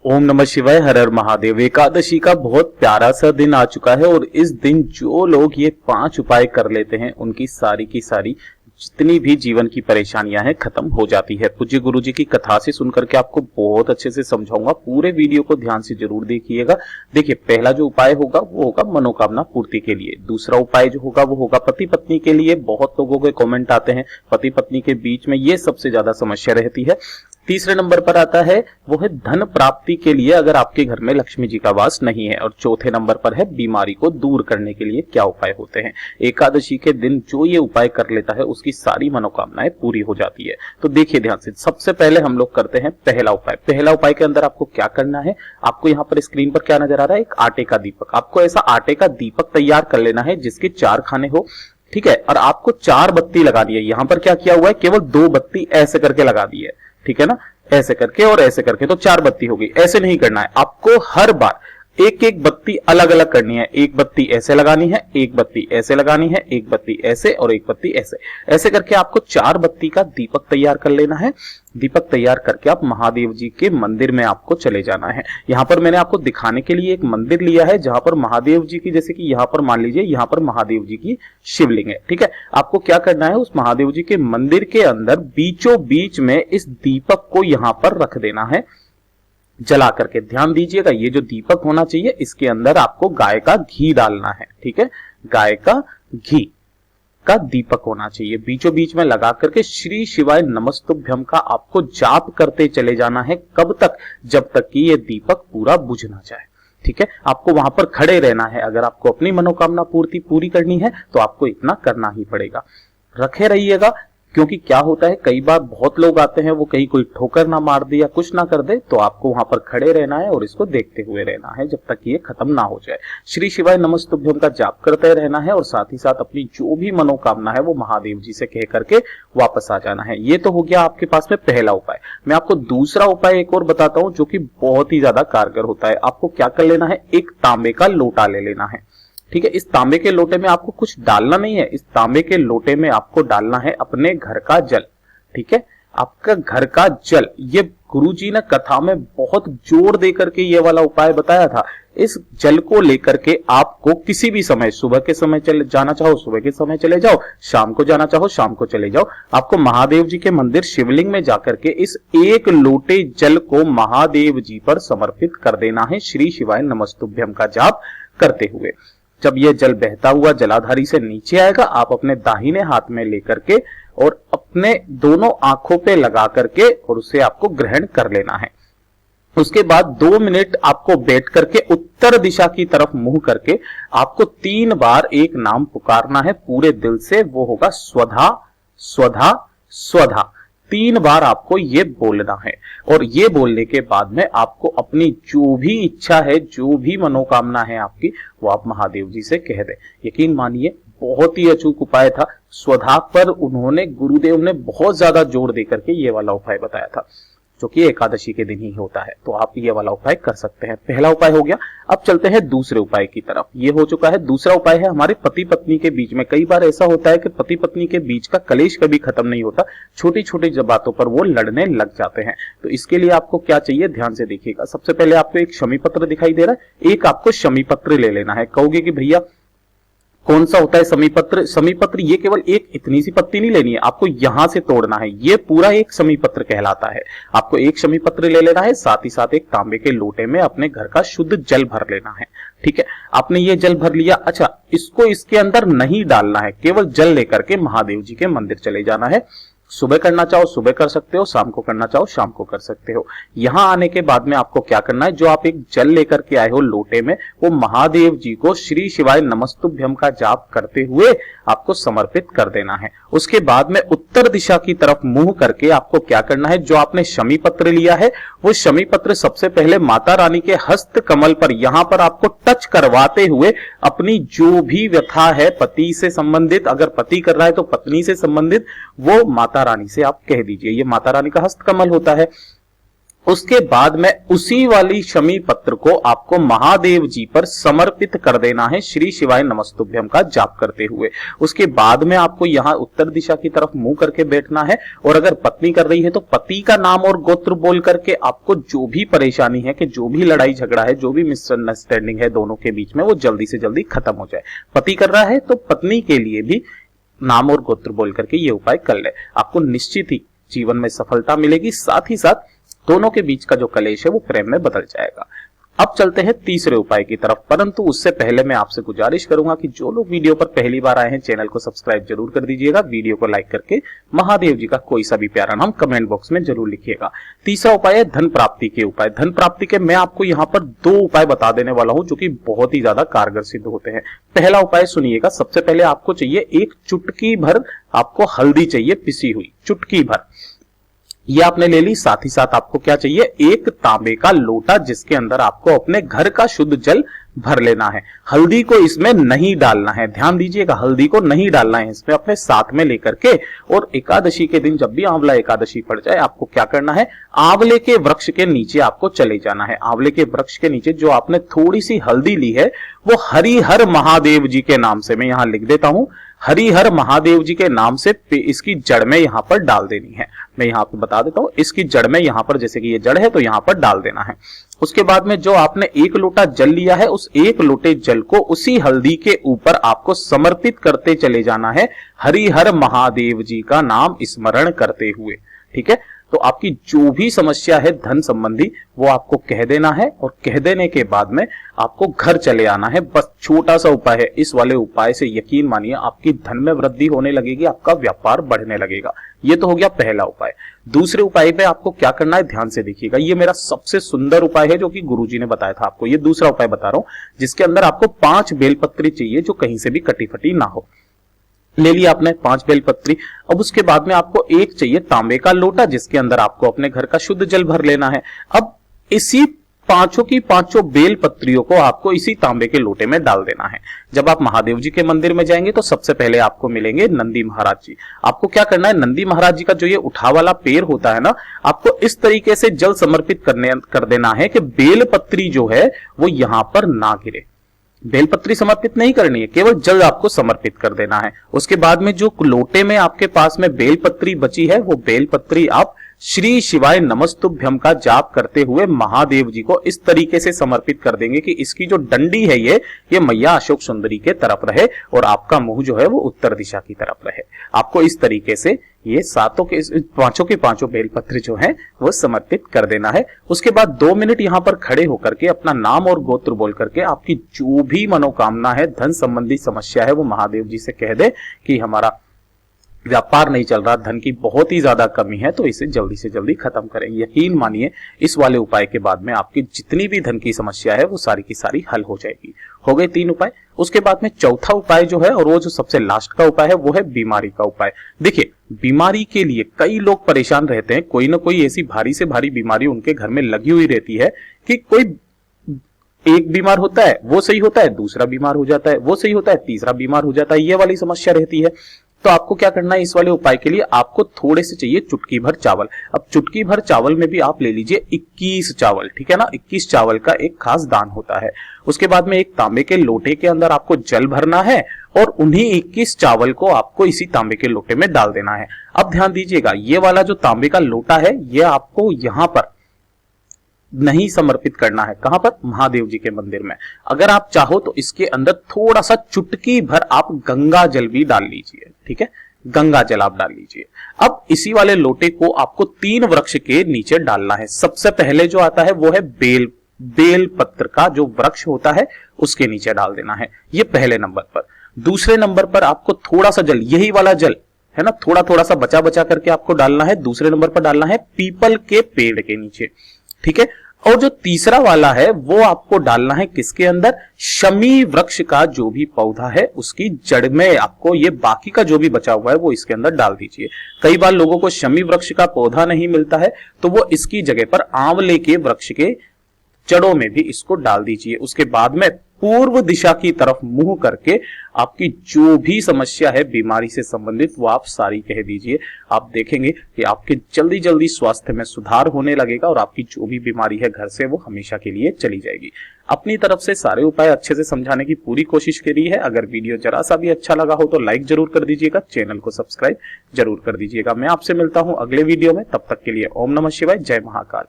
ओम नमः शिवाय, हर हर महादेव। एकादशी का बहुत प्यारा सा दिन आ चुका है और इस दिन जो लोग ये 5 उपाय कर लेते हैं उनकी सारी की सारी जितनी भी जीवन की परेशानियां हैं खत्म हो जाती है। पूज्य गुरु जी की कथा से सुनकर के आपको बहुत अच्छे से समझाऊंगा। पूरे वीडियो को ध्यान से जरूर देखिएगा। देखिए, पहला जो उपाय होगा वो होगा मनोकामना पूर्ति के लिए। दूसरा उपाय जो होगा वो होगा पति पत्नी के लिए। बहुत लोगों के कमेंट आते हैं पति पत्नी के बीच में ये सबसे ज्यादा समस्या रहती है। तीसरे नंबर पर आता है वो है धन प्राप्ति के लिए, अगर आपके घर में लक्ष्मी जी का वास नहीं है। और चौथे नंबर पर है बीमारी को दूर करने के लिए क्या उपाय होते हैं। एकादशी के दिन जो ये उपाय कर लेता है उसकी सारी मनोकामनाएं पूरी हो जाती है। तो देखिए ध्यान से, सबसे पहले हम लोग करते हैं पहला उपाय। पहला उपाय के अंदर आपको क्या करना है, आपको यहाँ पर स्क्रीन पर क्या नजर आ रहा है, एक आटे का दीपक। आपको ऐसा आटे का दीपक तैयार कर लेना है जिसके 4 खाने हो, ठीक है। और आपको 4 बत्ती लगानी है। यहां पर क्या किया हुआ है, केवल 2 बत्ती ऐसे करके लगा दी है, ठीक है ना, ऐसे करके और ऐसे करके, तो 4 बत्ती हो गई। ऐसे नहीं करना है, आपको हर बार एक एक बत्ती अलग अलग करनी है। एक बत्ती ऐसे लगानी है, एक बत्ती ऐसे लगानी है, एक बत्ती ऐसे और एक बत्ती ऐसे। ऐसे करके आपको 4 बत्ती का दीपक तैयार कर लेना है। दीपक तैयार करके आप महादेव जी के मंदिर में आपको चले जाना है। यहां पर मैंने आपको दिखाने के लिए एक मंदिर लिया है जहां पर महादेव जी की, जैसे कि यहां पर मान लीजिए यहां पर महादेव जी की शिवलिंग है, ठीक है। आपको क्या करना है, उस महादेव जी के मंदिर के अंदर बीचों बीच में इस दीपक को यहां पर रख देना है जला करके। ध्यान दीजिएगा, ये जो दीपक होना चाहिए इसके अंदर आपको गाय का घी डालना है, ठीक है। गाय का घी का दीपक होना चाहिए। बीचों बीच में लगा करके श्री शिवाय नमस्तुभ्यम का आपको जाप करते चले जाना है। कब तक, जब तक कि ये दीपक पूरा बुझ ना जाए, ठीक है। आपको वहां पर खड़े रहना है। अगर आपको अपनी मनोकामना पूर्ति पूरी करनी है तो आपको इतना करना ही पड़ेगा। रखे रहिएगा, क्योंकि क्या होता है कई बार बहुत लोग आते हैं, वो कहीं कोई ठोकर ना मार दे या कुछ ना कर दे, तो आपको वहां पर खड़े रहना है और इसको देखते हुए रहना है जब तक ये खत्म ना हो जाए। श्री शिवाय नमस्तुभ्यम का जाप करते रहना है और साथ ही साथ अपनी जो भी मनोकामना है वो महादेव जी से कह करके वापस आ जाना है। ये तो हो गया आपके पास में पहला उपाय। मैं आपको दूसरा उपाय एक और बताता हूं जो कि बहुत ही ज्यादा कारगर होता है। आपको क्या कर लेना है, एक तांबे का लोटा ले लेना है, ठीक है। इस तांबे के लोटे में आपको कुछ डालना नहीं है। इस तांबे के लोटे में आपको डालना है अपने घर का जल, ठीक है। आपका घर का जल, ये गुरुजी ने कथा में बहुत जोर दे करके ये वाला उपाय बताया था। इस जल को लेकर के आपको किसी भी समय, सुबह के समय चले जाना चाहो सुबह के समय चले जाओ, शाम को जाना चाहो शाम को चले जाओ। आपको महादेव जी के मंदिर शिवलिंग में जाकर के इस एक लोटे जल को महादेव जी पर समर्पित कर देना है श्री शिवाय नमस्तुभ्यम का जाप करते हुए। जब यह जल बहता हुआ जलाधारी से नीचे आएगा, आप अपने दाहिने हाथ में लेकर के और अपने दोनों आंखों पे लगा करके और उसे आपको ग्रहण कर लेना है। उसके बाद 2 मिनट आपको बैठ करके उत्तर दिशा की तरफ मुंह करके आपको 3 बार एक नाम पुकारना है पूरे दिल से। वो होगा स्वधा स्वधा स्वधा। 3 बार आपको ये बोलना है और ये बोलने के बाद में आपको अपनी जो भी इच्छा है, जो भी मनोकामना है आपकी, वो आप महादेव जी से कह दें। यकीन मानिए बहुत ही अचूक उपाय था। स्वधा पर उन्होंने, गुरुदेव ने बहुत ज्यादा जोर देकर के ये वाला उपाय बताया था जो कि एकादशी के दिन ही होता है। तो आप ये वाला उपाय कर सकते हैं। पहला उपाय हो गया। अब चलते हैं दूसरे उपाय की तरफ। ये हो चुका है। दूसरा उपाय है हमारे पति पत्नी के बीच में। कई बार ऐसा होता है कि पति पत्नी के बीच का कलेश कभी खत्म नहीं होता, छोटी छोटी बातों पर वो लड़ने लग जाते हैं। तो इसके लिए आपको क्या चाहिए, ध्यान से देखिएगा। सबसे पहले आपको एक शमी पत्र दिखाई दे रहा है, एक आपको शमी पत्र ले लेना है। कहोगे कि भैया कौन सा होता है समी पत्र? समी पत्र ये केवल एक इतनी सी पत्ती नहीं लेनी है, आपको यहां से तोड़ना है। ये पूरा एक समी पत्र कहलाता है। आपको एक शमी पत्र ले लेना है, साथ ही साथ एक तांबे के लोटे में अपने घर का शुद्ध जल भर लेना है, ठीक है। आपने ये जल भर लिया। अच्छा, इसको इसके अंदर नहीं डालना है, केवल जल लेकर के महादेव जी के मंदिर चले जाना है। सुबह करना चाहो सुबह कर सकते हो, शाम को करना चाहो शाम को कर सकते हो। यहां आने के बाद में आपको क्या करना है, जो आप एक जल लेकर के आए हो लोटे में, वो महादेव जी को श्री शिवाय नमस्तुभ्यम का जाप करते हुए आपको समर्पित कर देना है। उसके बाद में उत्तर दिशा की तरफ मुंह करके आपको क्या करना है, जो आपने शमी पत्र लिया है वो शमी पत्र सबसे पहले माता रानी के हस्त कमल पर, यहां पर आपको टच करवाते हुए अपनी जो भी व्यथा है पति से संबंधित, अगर पति कर रहा है तो पत्नी से संबंधित, वो माता रानी से आप कह दीजिए। ये माता रानी का हस्त कमल होता है। उसके बाद में उसी वाली शमी पत्र को आपको महादेव जी पर समर्पित कर देना है श्री शिवाय नमस्तुभ्यम का जाप करते हुए। उसके बाद में आपको यहाँ उत्तर दिशा की तरफ मुंह करके बैठना है और अगर पत्नी कर रही है तो पति का नाम और गोत्र बोल करके आपको जो भी परेशानी है, कि जो भी लड़ाई झगड़ा है, जो भी मिसअंडरस्टैंडिंग है दोनों के बीच में, वो जल्दी से जल्दी खत्म हो जाए। पति कर रहा है तो पत्नी के लिए भी नाम और गोत्र बोल करके ये उपाय कर ले, आपको निश्चित ही जीवन में सफलता मिलेगी। साथ ही साथ दोनों के बीच का जो कलेश है वो प्रेम में बदल जाएगा। अब चलते हैं तीसरे उपाय की तरफ, परंतु उससे पहले मैं आपसे गुजारिश करूंगा कि जो लोग वीडियो पर पहली बार आए हैं चैनल को सब्सक्राइब जरूर कर दीजिएगा, वीडियो को लाइक करके महादेव जी का कोई सा भी प्यारा नाम कमेंट बॉक्स में जरूर लिखिएगा। तीसरा उपाय है धन प्राप्ति के उपाय। धन प्राप्ति के मैं आपको यहाँ पर 2 उपाय बता देने वाला हूं जो कि बहुत ही ज्यादा कारगर सिद्ध होते हैं। पहला उपाय सुनिएगा, सबसे पहले आपको चाहिए एक चुटकी भर आपको हल्दी चाहिए, पिसी हुई चुटकी भर, ये आपने ले ली। साथ ही साथ आपको क्या चाहिए, एक तांबे का लोटा जिसके अंदर आपको अपने घर का शुद्ध जल भर लेना है। हल्दी को इसमें नहीं डालना है, ध्यान दीजिएगा, हल्दी को नहीं डालना है इसमें, अपने साथ में लेकर के। और एकादशी के दिन जब भी आंवला एकादशी पड़ जाए आपको क्या करना है, आंवले के वृक्ष के नीचे आपको चले जाना है। आंवले के वृक्ष के नीचे जो आपने थोड़ी सी हल्दी ली है वो हरिहर महादेव जी के नाम से, मैं यहां लिख देता हूं, हरिहर महादेव जी के नाम से इसकी जड़ में यहां पर डाल देनी है। मैं यहां पे बता देता हूं, इसकी जड़ में यहां पर, जैसे कि ये जड़ है तो यहां पर डाल देना है। उसके बाद में जो आपने 1 लोटा जल लिया है उस 1 लोटे जल को उसी हल्दी के ऊपर आपको समर्पित करते चले जाना है, हरिहर महादेव जी का नाम स्मरण करते हुए। ठीक है, तो आपकी जो भी समस्या है धन संबंधी वो आपको कह देना है और कह देने के बाद में आपको घर चले आना है। बस छोटा सा उपाय है, इस वाले उपाय से यकीन मानिए आपकी धन में वृद्धि होने लगेगी, आपका व्यापार बढ़ने लगेगा। ये तो हो गया पहला उपाय। दूसरे उपाय पे आपको क्या करना है ध्यान से देखिएगा, ये मेरा सबसे सुंदर उपाय है जो कि गुरुजी ने बताया था आपको। ये दूसरा उपाय बता रहा हूं जिसके अंदर आपको 5 बेलपत्री चाहिए जो कहीं से भी कटी फटी ना हो। ले लिया आपने 5 बेलपत्री। अब उसके बाद में आपको एक चाहिए तांबे का लोटा जिसके अंदर आपको अपने घर का शुद्ध जल भर लेना है। अब इसी पांचों की पांचों बेल पत्रियों को आपको इसी तांबे के लोटे में डाल देना है। जब आप महादेव जी के मंदिर में जाएंगे तो सबसे पहले आपको मिलेंगे नंदी महाराज जी। आपको क्या करना है, नंदी महाराज जी का जो ये उठा वाला पेड़ होता है ना, आपको इस तरीके से जल समर्पित कर देना है कि बेल पत्री जो है वो यहां पर ना गिरे। बेलपत्री समर्पित नहीं करनी है, केवल जल आपको समर्पित कर देना है। उसके बाद में जो लोटे में आपके पास में बेलपत्री बची है वो बेलपत्री आप श्री शिवाय नमस्तुभ्यम का जाप करते हुए महादेव जी को इस तरीके से समर्पित कर देंगे कि इसकी जो डंडी है ये मैया अशोक सुंदरी के तरफ रहे और आपका मुंह जो है वो उत्तर दिशा की तरफ रहे। आपको इस तरीके से ये पांचों के पांचों बेलपत्र जो है वो समर्पित कर देना है। उसके बाद 2 मिनट यहां पर खड़े होकर के अपना नाम और गोत्र बोल करके आपकी जो भी मनोकामना है, धन संबंधी समस्या है, वो महादेव जी से कह दे कि हमारा व्यापार नहीं चल रहा, धन की बहुत ही ज्यादा कमी है, तो इसे जल्दी से जल्दी खत्म करें। यकीन मानिए इस वाले उपाय के बाद में आपकी जितनी भी धन की समस्या है वो सारी की सारी हल हो जाएगी। हो गए 3 उपाय। उसके बाद में चौथा उपाय जो है और वो जो सबसे लास्ट का उपाय है वो है बीमारी का उपाय। देखिए, बीमारी के लिए कई लोग परेशान रहते हैं, कोई ना कोई ऐसी भारी से भारी बीमारी उनके घर में लगी हुई रहती है कि कोई एक बीमार होता है वो सही होता है, दूसरा बीमार हो जाता है वो सही होता है, तीसरा बीमार हो जाता है, ये वाली समस्या रहती है। तो आपको क्या करना है, इस वाले उपाय के लिए आपको थोड़े से चाहिए चुटकी भर चावल। अब चुटकी भर चावल में भी आप ले लीजिए 21 चावल, ठीक है ना, 21 चावल का एक खास दान होता है। उसके बाद में एक तांबे के लोटे के अंदर आपको जल भरना है और उन्हीं 21 चावल को आपको इसी तांबे के लोटे में डाल देना है। अब ध्यान दीजिएगा, ये वाला जो तांबे का लोटा है ये आपको यहां पर नहीं समर्पित करना है। कहां पर? महादेव जी के मंदिर में। अगर आप चाहो तो इसके अंदर थोड़ा सा चुटकी भर आप गंगा जल भी डाल लीजिए, ठीक है, गंगा जल आप डाल लीजिए। अब इसी वाले लोटे को आपको 3 वृक्ष के नीचे डालना है। सबसे पहले जो आता है वो है बेल पत्र का जो वृक्ष होता है उसके नीचे डाल देना है, ये पहले नंबर पर। दूसरे नंबर पर आपको थोड़ा सा जल, यही वाला जल है ना, थोड़ा थोड़ा सा बचा बचा करके आपको डालना है। दूसरे नंबर पर डालना है पीपल के पेड़ के नीचे, ठीक है। और जो तीसरा वाला है वो आपको डालना है किसके अंदर? शमी वृक्ष का जो भी पौधा है उसकी जड़ में आपको ये बाकी का जो भी बचा हुआ है वो इसके अंदर डाल दीजिए। कई बार लोगों को शमी वृक्ष का पौधा नहीं मिलता है तो वो इसकी जगह पर आंवले के वृक्ष के जड़ों में भी इसको डाल दीजिए। उसके बाद में पूर्व दिशा की तरफ मुंह करके आपकी जो भी समस्या है बीमारी से संबंधित वो आप सारी कह दीजिए। आप देखेंगे कि आपके जल्दी जल्दी स्वास्थ्य में सुधार होने लगेगा और आपकी जो भी बीमारी है घर से वो हमेशा के लिए चली जाएगी। अपनी तरफ से सारे उपाय अच्छे से समझाने की पूरी कोशिश करी है। अगर वीडियो जरा सा भी अच्छा लगा हो तो लाइक जरूर कर दीजिएगा, चैनल को सब्सक्राइब जरूर कर दीजिएगा। मैं आपसे मिलता हूं अगले वीडियो में, तब तक के लिए ओम नमः शिवाय, जय महाकाल।